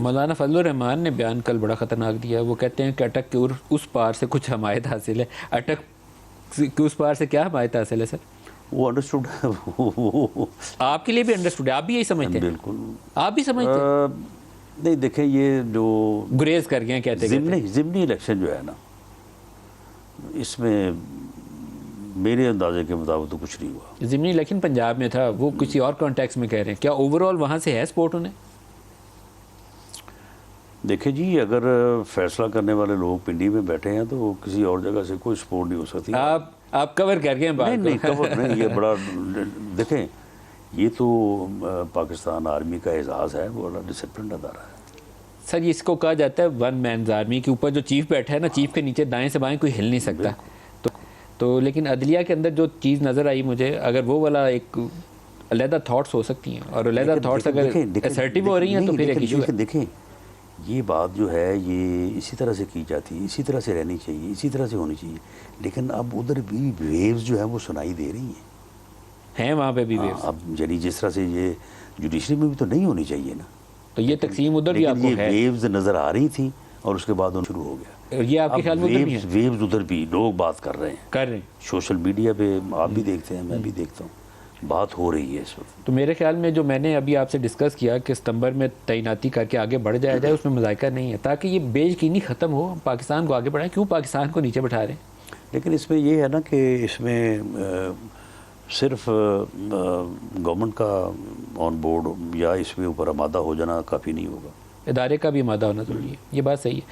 مولانا فضل الرحمان نے بیان کل بڑا خطرناک دیا. وہ کہتے ہیں کہ اٹک کے اس پار سے کچھ حمایت حاصل ہے. اٹک کے اس پار سے کیا حمایت حاصل ہے سر؟ وہ انڈرسٹوڈ ہے. آپ کے لیے بھی انڈرسٹوڈ ہے؟ آپ بھی یہی سمجھتے ہیں؟ بالکل. آپ بھی سمجھتے ہیں؟ نہیں دیکھیں یہ جو گریز کر گئے کہتے ضمنی الیکشن جو ہے نا اس میں میرے اندازے کے مطابق تو کچھ نہیں ہوا. ضمنی الیکشن پنجاب میں تھا, وہ کسی اور کانٹیکس میں کہہ رہے ہیں. کیا اوور آل وہاں سے ہے سپورٹ انہیں؟ دیکھیں جی اگر فیصلہ کرنے والے لوگ پنڈی میں بیٹھے ہیں تو کسی اور جگہ سے کوئی سپورٹ نہیں ہو سکتی. آپ کور کر گئے ہیں بات کو. نہیں کور نہیں, یہ بڑا دیکھیں یہ تو پاکستان آرمی کا اعزاز ہے, وہ بڑا ڈسپلنڈ ادارہ ہے. سر اس کو کہا جاتا ہے ون مینز آرمی, کے اوپر جو چیف بیٹھا ہے نا, چیف کے نیچے دائیں سے بائیں کوئی ہل نہیں سکتا. تو لیکن عدلیہ کے اندر جو چیز نظر آئی مجھے, اگر وہ والا ایک علیحدہ تھاٹس ہو سکتی ہیں, اور علیحدہ تھاٹس اگر اسرٹیو ہو رہی ہیں تو پھر ایک ایشو ہے. دیکھیں یہ بات جو ہے یہ اسی طرح سے کی جاتی ہے, اسی طرح سے رہنی چاہیے, اسی طرح سے ہونی چاہیے. لیکن اب ادھر بھی ویوز جو ہیں وہ سنائی دے رہی ہیں وہاں پہ بھی ویوز. اب یعنی جس طرح سے یہ جوڈیشری میں بھی تو نہیں ہونی چاہیے نا, تو یہ تقسیم ادھر بھی آپ کو ہے. ویوز نظر آ رہی تھیں اور اس کے بعد ان شروع ہو گیا. یہ آپ کے خیال میں ادھر بھی ہے؟ ویوز ادھر بھی لوگ بات کر رہے ہیں سوشل میڈیا پہ, آپ بھی دیکھتے ہیں, میں بھی دیکھتا ہوں, بات ہو رہی ہے اس وقت. تو میرے خیال میں جو میں نے ابھی آپ سے ڈسکس کیا کہ ستمبر میں تعیناتی کر کے آگے بڑھ جایا جائے, اس میں مذائقہ نہیں ہے, تاکہ یہ بے یقینی ختم ہو. پاکستان کو آگے بڑھائیں, کیوں پاکستان کو نیچے بٹھا رہے ہیں؟ لیکن اس میں یہ ہے نا کہ اس میں صرف گورنمنٹ کا آن بورڈ یا اس میں اوپر آمادہ ہو جانا کافی نہیں ہوگا, ادارے کا بھی آمادہ ہونا ضروری ہے. یہ بات صحیح ہے.